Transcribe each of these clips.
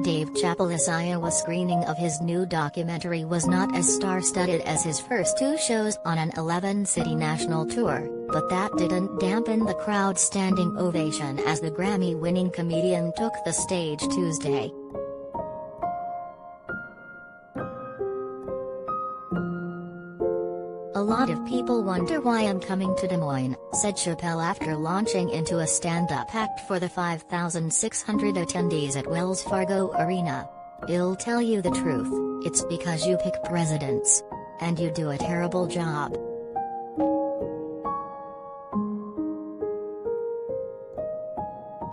Dave Chappelle's Iowa screening of his new documentary was not as star-studded as his first two shows on an 11-city national tour, but that didn't dampen the crowd's standing ovation as the Grammy-winning comedian took the stage Tuesday. "A lot of people wonder why I'm coming to Des Moines," said Chappelle after launching into a stand-up act for the 5,600 attendees at Wells Fargo Arena. "I'll tell you the truth, it's because you pick presidents. And you do a terrible job."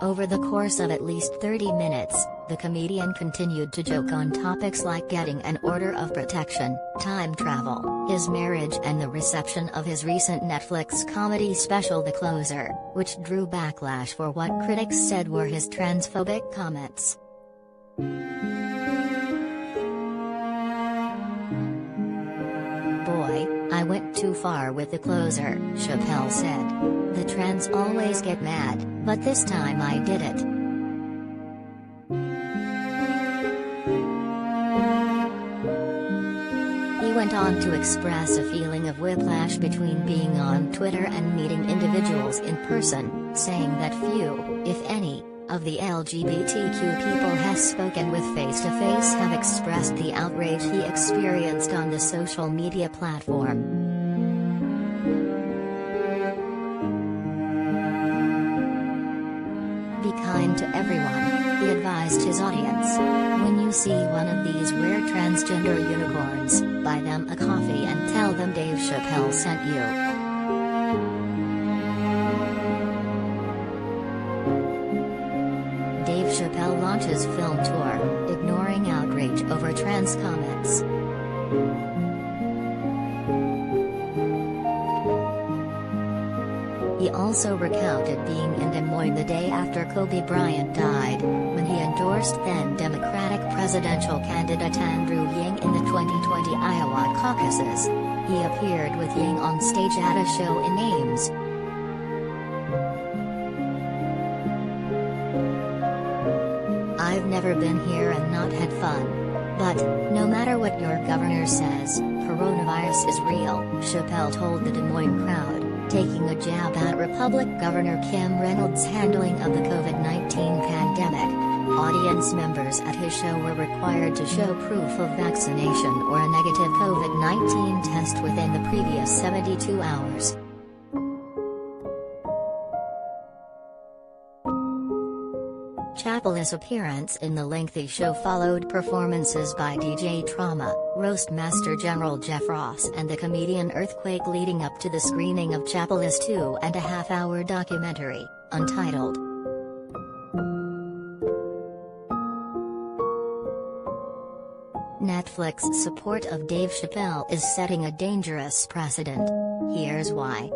Over the course of at least 30 minutes, the comedian continued to joke on topics like getting an order of protection, time travel, his marriage and the reception of his recent Netflix comedy special The Closer, which drew backlash for what critics said were his transphobic comments. "Boy, I went too far with The Closer," Chappelle said. "The trans always get mad, but this time I did it." He went on to express a feeling of whiplash between being on Twitter and meeting individuals in person, saying that few, if any, of the LGBTQ people has spoken with face-to-face have expressed the outrage he experienced on the social media platform. "Be kind to everyone," he advised his audience. "When you see one of these rare transgender unicorns, buy them a coffee and tell them Dave Chappelle sent you." Dave Chappelle launches film tour, ignoring outrage over trans comments. He also recounted being in Des Moines the day after Kobe Bryant died, when he endorsed then Democratic presidential candidate Andrew Yang in the 2020 Iowa caucuses. He appeared with Yang on stage at a show in Ames. "I've never been here and not had fun. But, no matter what your governor says, coronavirus is real," Chappelle told the Des Moines crowd, taking a jab at Republican Governor Kim Reynolds' handling of the COVID-19 pandemic. Audience members at his show were required to show proof of vaccination or a negative COVID-19 test within the previous 72 hours. Chappelle's appearance in the lengthy show followed performances by DJ Trauma, Roastmaster General Jeff Ross and the comedian Earthquake leading up to the screening of Chappelle's 2.5-hour documentary, Untitled. Netflix's support of Dave Chappelle is setting a dangerous precedent. Here's why.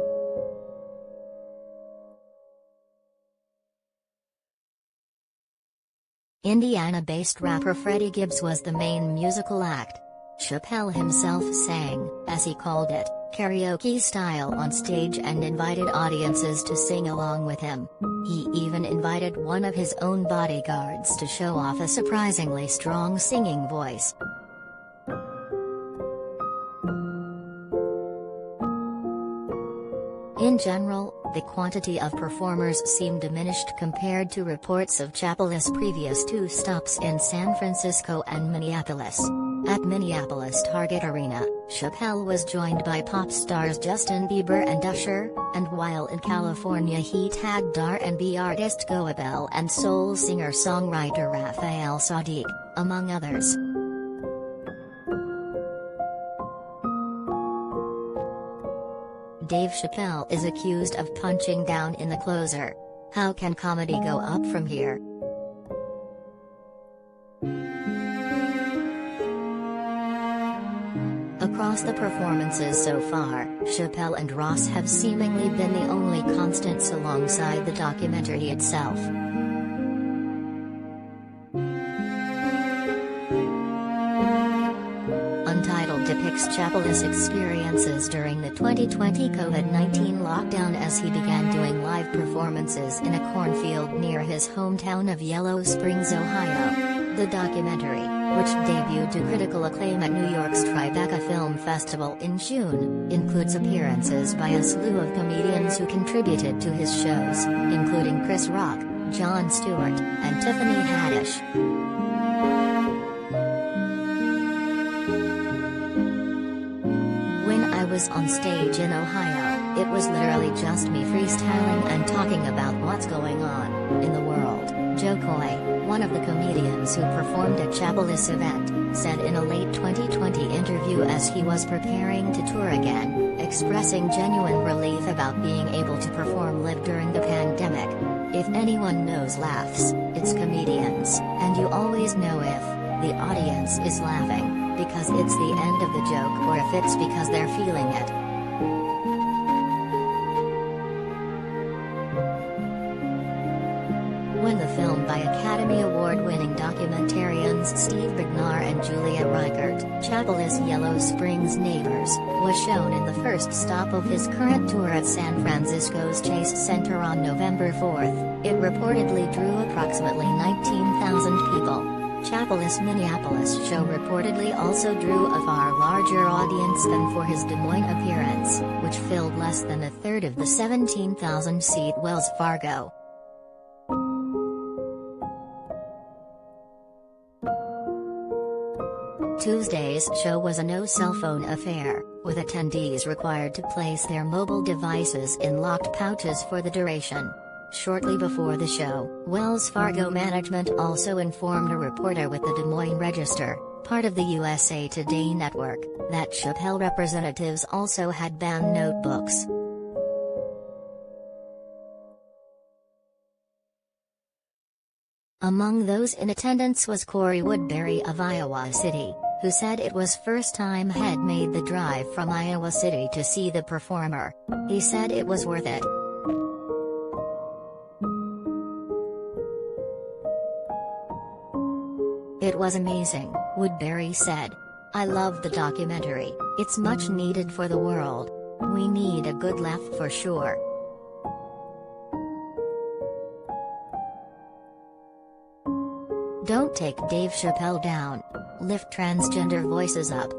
Indiana-based rapper Freddie Gibbs was the main musical act. Chappelle himself sang, as he called it, karaoke style on stage and invited audiences to sing along with him. He even invited one of his own bodyguards to show off a surprisingly strong singing voice. In general, the quantity of performers seemed diminished compared to reports of Chappelle's previous two stops in San Francisco and Minneapolis. At Minneapolis Target Arena, Chappelle was joined by pop stars Justin Bieber and Usher, and while in California he tagged R&B artist Goebel and soul singer-songwriter Raphael Saadiq, among others. Dave Chappelle is accused of punching down in The Closer. How can comedy go up from here? Across the performances so far, Chappelle and Ross have seemingly been the only constants alongside the documentary itself. Untitled depicts Chappelle's experiences during the 2020 COVID-19 lockdown as he began doing live performances in a cornfield near his hometown of Yellow Springs, Ohio. The documentary, which debuted to critical acclaim at New York's Tribeca Film Festival in June, includes appearances by a slew of comedians who contributed to his shows, including Chris Rock, Jon Stewart, and Tiffany Haddish. When I was on stage in Ohio, it was literally just me freestyling and talking about what's going on in the world, Joe Coy, one of the comedians who performed at Chappelle's event, said in a late 2020 interview as he was preparing to tour again, expressing genuine relief about being able to perform live during the pandemic. If anyone knows laughs, it's comedians, and you always know if the audience is laughing because it's the end of the joke or if it's because they're feeling it. When the film by Academy Award-winning documentarians Steve Bignar and Julia Reichert, Chappelle's Yellow Springs Neighbors, was shown in the first stop of his current tour at San Francisco's Chase Center on November 4th, it reportedly drew approximately 19,000 people. Chappelle's Minneapolis show reportedly also drew a far larger audience than for his Des Moines appearance, which filled less than a third of the 17,000-seat Wells Fargo. Tuesday's show was a no-cell-phone affair, with attendees required to place their mobile devices in locked pouches for the duration. Shortly before the show, Wells Fargo management also informed a reporter with the Des Moines Register, part of the USA Today network, that Chappelle representatives also had banned notebooks. Among those in attendance was Corey Woodbury of Iowa City, who said it was first time he'd made the drive from Iowa City to see the performer. He said it was worth it. It was amazing, Woodbury said. I love the documentary, it's much needed for the world. We need a good laugh for sure. Don't take Dave Chappelle down. Lift transgender voices up.